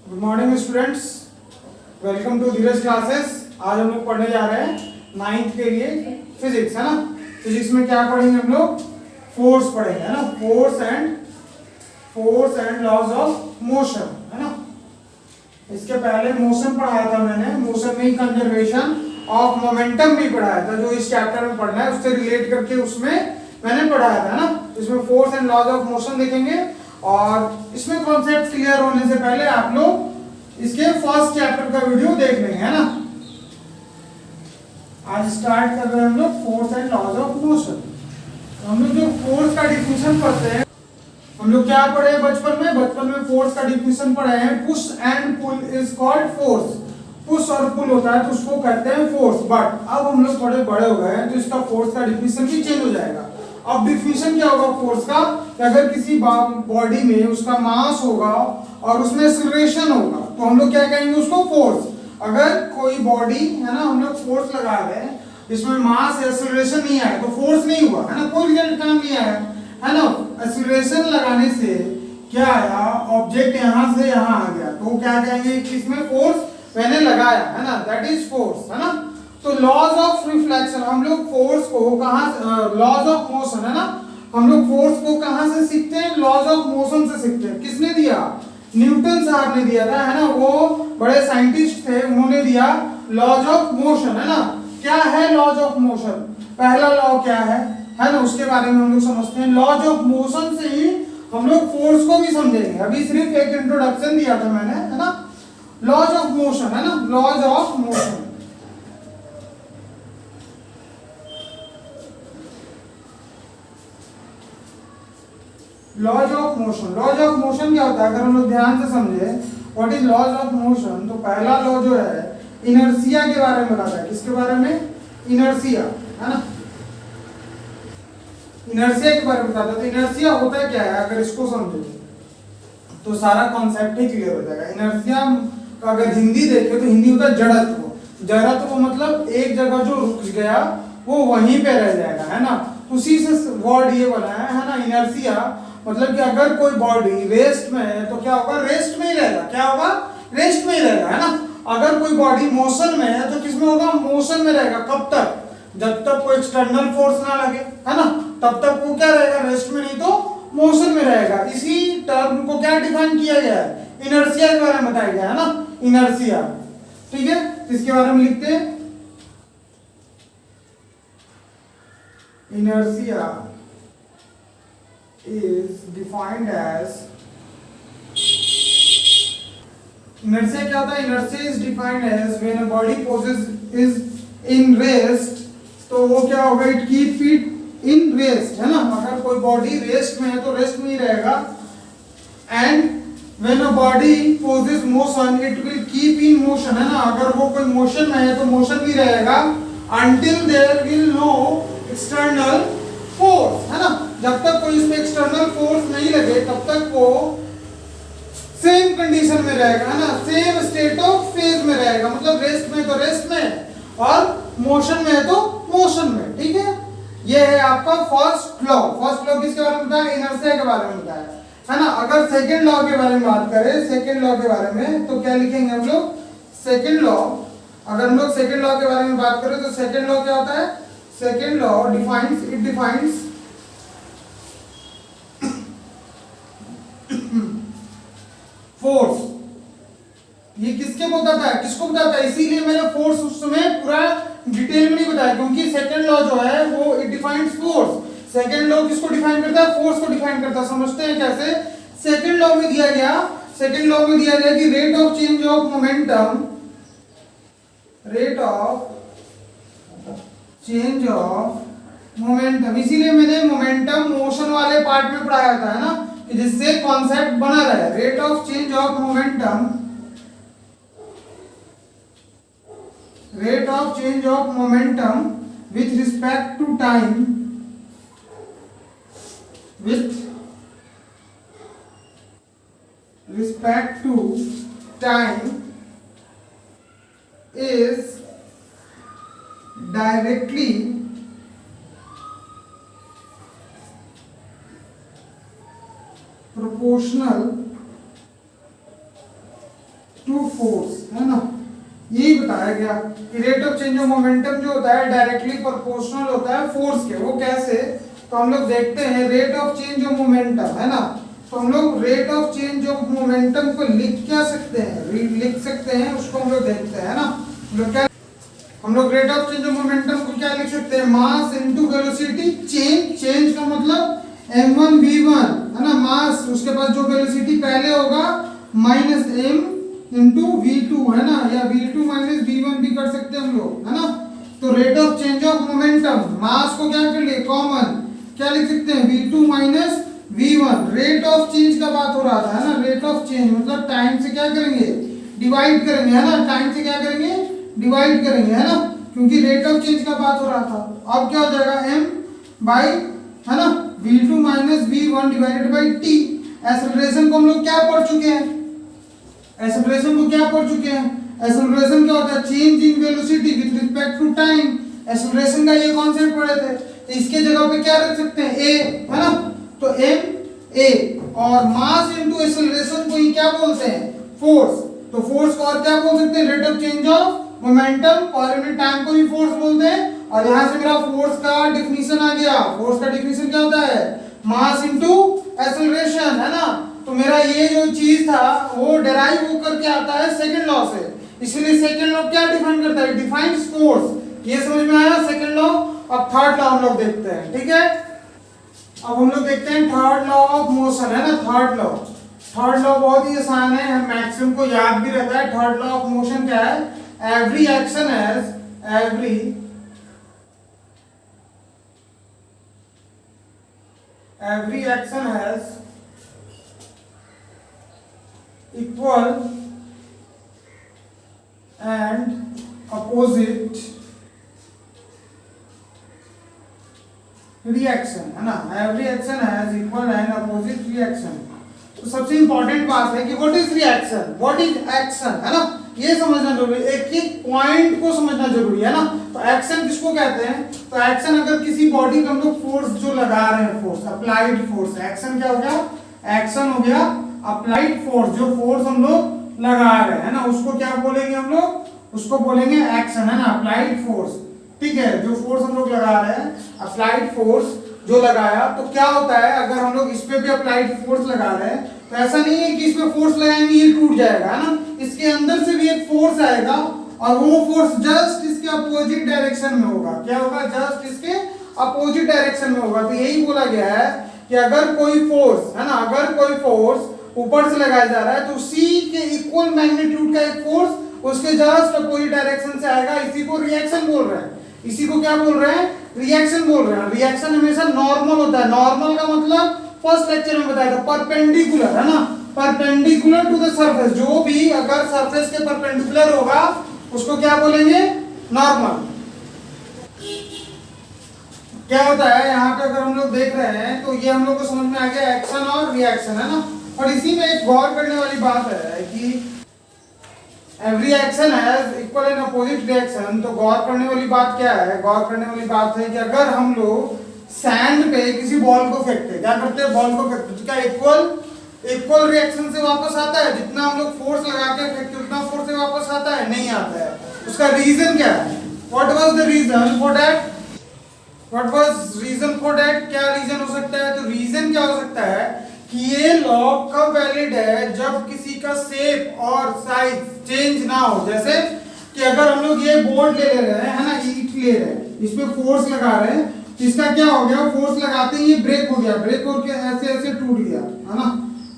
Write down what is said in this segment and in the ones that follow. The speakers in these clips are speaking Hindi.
Good morning students, welcome to Dheeraj classes. आज हम लोग पढ़ने जा रहे हैं 9th के लिए फिजिक्स, है ना। फिजिक्स में क्या पढ़ेंगे हम लोग? फोर्स पढ़ेंगे, है ना। Force and laws of motion, है ना। इसके पहले मोशन पढ़ाया था मैंने, मोशन में ही कंजर्वेशन ऑफ मोमेंटम भी पढ़ाया था, जो इस चैप्टर में पढ़ना है उससे रिलेट करके उसमें मैंने पढ़ाया था ना। इसमें force and laws of motion देखेंगे और इसमें कॉन्सेप्ट क्लियर होने से पहले आप लोग इसके फर्स्ट चैप्टर का वीडियो देख लेंगे, है ना। आज स्टार्ट कर रहे हैं हम लोग force and laws of motion. हम लोग जो फोर्स का डिफिनेशन पढ़ते हैं, हम लोग क्या पढ़े हैं बचपन में फोर्स का डिफिनेशन पढ़े हैं। Push and pull is called force. Push और पुल होता है तो उसको कहते हैं फोर्स। बट अब हम लोग थोड़े बड़े हो गए हैं तो इसका फोर्स का डिफिनेशन भी चेंज हो जाएगा। अब डिफिनेशन क्या होगा फोर्स का? अगर किसी बॉडी में उसका मास होगा और उसमें एक्सीलरेशन होगा तो हम लोग क्या कहेंगे उसको? फोर्स। अगर कोई बॉडी है ना, हम लोग फोर्स लगा रहे हैं, इसमें मास एक्सीलरेशन नहीं आया तो फोर्स नहीं हुआ, है ना, कोई रिजल्ट काम नहीं आया, है ना। एक्सीलरेशन लगाने से क्या आया? ऑब्जेक्ट यहां से यहां आ गया तो क्या कहेंगे कि इसमें फोर्स मैंने लगाया, है ना, दैट इज फोर्स, है ना। तो लॉज ऑफ रिफ्लेक्शन, हम लोग फोर्स को कहां, लॉज ऑफ मोशन, है ना, हम लोग फोर्स को कहां से सीखते हैं? लॉज ऑफ मोशन से सीखते हैं। किसने दिया? न्यूटन साहब ने दिया था, है ना। वो बड़े साइंटिस्ट थे, उन्होंने दिया लॉज ऑफ मोशन, है ना। क्या है लॉज ऑफ मोशन? पहला लॉ क्या है ना, उसके बारे में हम लोग समझते हैं। लॉज ऑफ मोशन से ही हम लोग फोर्स को भी समझेंगे। अभी सिर्फ एक इंट्रोडक्शन दिया था मैंने, है ना। लॉज ऑफ मोशन, है ना, laws of motion. Laws of motion, laws of motion क्या होता है? अगर हम लोग ध्यान से समझे what is laws of motion, तो पहला लॉ जो है इनर्शिया के बारे में बताता है। किसके बारे में? इनर्शिया, है ना। इनर्शिया के बारे में बताता है। तो इनर्शिया होता क्या है? अगर इसको समझे तो सारा कॉन्सेप्ट ही क्लियर हो जाएगा। इनर्शिया का अगर हिंदी देखे तो हिंदी होता है जड़त्व। जड़त्व मतलब एक जगह जो रुक गया वो वहीं पे रह जाएगा, है ना। उसी से वर्ड ये बना है ना, इनर्शिया। मतलब कि अगर कोई बॉडी रेस्ट में है तो क्या होगा? रेस्ट में ही रहेगा। क्या होगा? रेस्ट में ही रहेगा, है ना। अगर कोई बॉडी मोशन में है तो किसमें होगा? मोशन में रहेगा। कब तक? जब तक कोई एक्सटर्नल फोर्स ना लगे, है ना, तब तक वो क्या रहेगा? रेस्ट में, नहीं तो मोशन में रहेगा। इसी टर्म को क्या डिफाइन किया गया है? इनर्शिया के बारे में बताया गया है ना, इनर्शिया। ठीक है, इसके बारे में लिखते हैं। Inertia is defined as, inertia क्या होता है? inertia is defined as when a body is in rest, तो वो क्या होगा? it keep it in rest, है ना। अगर कोई बॉडी रेस्ट में है तो रेस्ट में ही रहेगा। and when a body poses motion it will keep in motion, है ना। अगर वो कोई मोशन में है तो मोशन भी रहेगा until there will no external force, है ना। जब तक कोई इसमें एक्सटर्नल फोर्स नहीं लगे तब तक वो सेम कंडीशन में रहेगा, है ना, सेम स्टेट ऑफ फेज में रहेगा। मतलब रेस्ट में तो रेस्ट में और मोशन में है तो मोशन में। ठीक है, ये है आपका फर्स्ट लॉ। फर्स्ट लॉ किसके बारे में बताया? इनर्शिया के बारे में बताया, है ना। अगर सेकंड लॉ के बारे में बात करें, सेकंड लॉ के बारे में तो क्या लिखेंगे हम लोग? सेकंड लॉ, अगर हम लोग सेकंड लॉ के बारे में बात करें तो सेकंड लॉ क्या होता है? Second law defines force. ये किसके बताता है? किसको बताता है? इसीलिए मैंने फोर्स उस समय पूरा डिटेल में नहीं बताया, क्योंकि सेकंड लॉ जो है वो it defines force. Second law किसको डिफाइन करता है? फोर्स को डिफाइन करता है। समझते हैं कैसे? सेकंड लॉ में दिया गया, सेकंड लॉ में दिया गया कि rate of change of momentum, rate of change of momentum, इसीलिए मैंने मोमेंटम मोशन वाले पार्ट में पढ़ाया था, है ना, कि जिससे कॉन्सेप्ट बना रहे। Rate of change of momentum, rate of change of momentum with respect to time, with respect to time is directly proportional to force, है ना, यही बताया गया कि rate of change of momentum जो होता है डायरेक्टली प्रोपोर्शनल होता है फोर्स के। वो कैसे, तो हम लोग देखते हैं rate of change of momentum, है ना, तो हम लोग rate of change of momentum को लिख क्या सकते हैं, लिख सकते हैं, उसको हम लोग देखते हैं, है ना। हम लोग rate of change of momentum को क्या लिख सकते हैं, mass into velocity change, change का मतलब m1 v1, है ना, मास उसके पास जो वेलोसिटी पहले होगा माइनस m इंटू v2, है ना, या v2 माइनस v1 भी कर सकते हैं हम लोग, है ना। तो rate of change of momentum, mass को क्या कर लिए कॉमन, क्या लिख सकते हैं v2 minus v1। Rate of change का बात हो रहा था, है ना, रेट ऑफ चेंज मतलब टाइम से क्या करेंगे, डिवाइड करेंगे, है ना, टाइम से क्या करेंगे, डिवाइड करेंगे, है ना, क्योंकि रेट ऑफ चेंज का बात हो रहा था। अब क्या हो जाएगा m बाई, है ना, v2 minus v1 divided by t। Acceleration को हम लोग क्या पढ़ चुके हैं, एक्सेलरेशन को क्या पढ़ चुके हैं, एक्सेलरेशन क्या होता है, change in velocity with respect to time. Acceleration का ये कॉन्सेप्ट पढ़े थे, तो इसके जगह पे क्या रख सकते हैं a, है ना, तो m a, और मास इनटू एक्सेलरेशन को ही क्या बोलते हैं, फोर्स। तो फोर्स को और क्या बोल सकते हैं, rate of change of momentum, और यूनिट टाइम को भी फोर्स बोलते हैं। और यहां से मेरा फोर्स का डिफिनीशन आ गया, फोर्स का डिफिनीशन क्या होता है, मास इनटू एक्सेलरेशन, है ना। तो मेरा ये जो चीज था वो डेराइव होकर के आता है सेकंड लॉ से, इसलिए सेकंड लॉ क्या डिफाइन करता है, डिफाइंस फोर्स। ये समझ में आया सेकंड लॉ। अब थर्ड लॉ हम लोग देखते हैं, ठीक है। अब हम लोग देखते हैं थर्ड लॉ ऑफ मोशन, है ना, थर्ड लॉ। थर्ड लॉ बहुत ही आसान है, मैक्सिमम को याद भी रहता है। थर्ड लॉ ऑफ मोशन क्या है, every action has, every action has equal and opposite reaction, है ना, every action has equal and opposite reaction। तो सबसे इंपॉर्टेंट बात है कि what is reaction, what is action, है ना, ये समझना जरूरी है, एक एक पॉइंट को समझना जरूरी है ना। तो एक्शन किसको कहते हैं, तो एक्शन अगर किसी बॉडी का हम लोग फोर्स जो लगा रहे हैं, फोर्स अप्लाइड फोर्स, एक्शन क्या हो गया, एक्शन हो गया अप्लाइड फोर्स, जो फोर्स हम लोग लगा रहे हैं ना, उसको क्या बोलेंगे हम लोग, उसको बोलेंगे एक्शन, है ना, अप्लाइड फोर्स। ठीक है, जो फोर्स हम लोग लगा रहे हैं, अप्लाइड फोर्स जो लगाया, तो क्या होता है अगर हम लोग इस पे भी अप्लाइड फोर्स लगा रहे हैं, तो ऐसा नहीं है कि इसमें फोर्स लगाएंगे ये टूट जाएगा, है ना, इसके अंदर से भी एक फोर्स आएगा और वो फोर्स जस्ट इसके अपोजिट डायरेक्शन में होगा। क्या होगा, जस्ट इसके अपोजिट डायरेक्शन में होगा। तो यही बोला गया है कि अगर कोई फोर्स, है ना, अगर कोई फोर्स ऊपर से लगाया जा रहा है तो उसी के इक्वल मैग्नीट्यूड का एक फोर्स उसके जस्ट अपोजिट डायरेक्शन से आएगा। इसी को रिएक्शन बोल रहे हैं, इसी को क्या बोल रहे हैं, रिएक्शन बोल रहे हैं। रिएक्शन हमेशा नॉर्मल होता है, नॉर्मल का मतलब फर्स्ट लेक्चर में बताया था, परपेंडिकुलर, है ना, परपेंडिकुलर टू द सरफेस, जो भी अगर सरफेस के परपेंडिकुलर होगा उसको क्या बोलेंगे, नॉर्मल। क्या होता है यहाँ पे अगर हम लोग देख रहे हैं तो ये हम लोग को समझ में आ गया एक्शन और रिएक्शन, है ना। और इसी में एक गौर करने वाली बात है कि every action has equal and opposite reaction. तो गौर करने वाली बात क्या है, गौर करने वाली बात है कि अगर हम लोग सैंड पे किसी बॉल को फेंकते हैं, क्या करते हैं, बॉल को फेंकते हैं, तो क्या इक्वल रिएक्शन से वापस आता है, जितना हम लोग फोर्स लगा के फेंकते उतना फोर्स से वापस आता है, नहीं आता है। उसका रीजन क्या है, what was the reason for that, what was reason for that, क्या रीजन हो सकता है, तो रीजन क्या हो सकता है कि ये लॉ कब वैलिड है, जब किसी का शेप और साइज चेंज ना हो। जैसे कि अगर हम लोग ये बोर्ड ले रहे हैं, है ना, ईंट ले रहे हैं, इसमें फोर्स लगा रहे हैं, इसका क्या हो गया, फोर्स लगाते ही ये ब्रेक हो गया, ब्रेक होकर ऐसे ऐसे टूट गया, है ना।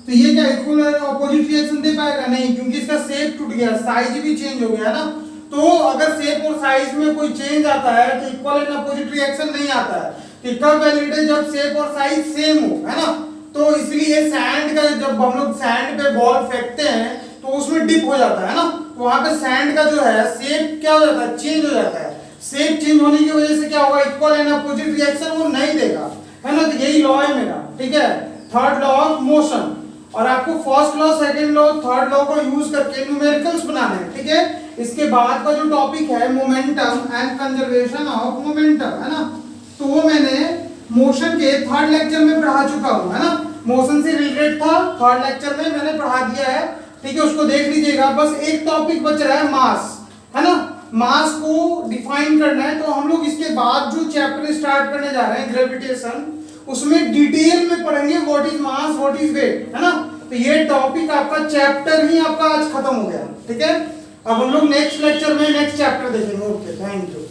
तो ये क्या इक्वल ऑपोजिट रिएक्शन दे पाएगा, नहीं, क्योंकि इसका शेप टूट गया, साइज भी चेंज हो गया ना। तो अगर शेप और साइज में कोई चेंज आता है तो इक्वल एंड अपोजिट रिएक्शन नहीं आता है। तो कब वैलिड है, जब शेप और साइज सेम हो, है ना। तो इसलिए सैंड का, जब हम लोग सैंड पे बॉल फेंकते हैं तो उसमें डिप हो जाता है ना, तो वहां पे सैंड का जो है शेप क्या हो जाता है, चेंज हो जाता है। शेप चेंज होने की वजह से क्या होगा, इक्वल एंड अपोजिट रिएक्शन वो नहीं देगा, है ना। तो यही लॉ है मेरा, ठीक है, थर्ड लॉ ऑफ मोशन। और आपको first law, second law, third law को यूज करके न्यूमेरिकल्स बनाने हैं, ठीक है। इसके बाद का जो टॉपिक है momentum and conservation of momentum, है ना, तो वो मैंने मोशन के थर्ड लेक्चर में पढ़ा चुका हूं, है ना। मोशन से रिलेटेड था, थर्ड लेक्चर में मैंने पढ़ा दिया है, ठीक है, उसको देख लीजिएगा। बस एक टॉपिक बच रहा है मास, है ना, मास को डिफाइन करना है। तो हम लोग इसके बाद जो चैप्टर स्टार्ट करने जा रहे हैं ग्रेविटेशन, उसमें डिटेल में पढ़ेंगे what is mass, what is weight, है ना। तो ये टॉपिक आपका चैप्टर ही आपका आज खत्म हो गया, ठीक है। अब हम लोग नेक्स्ट लेक्चर में नेक्स्ट चैप्टर देखेंगे। Okay, thank you.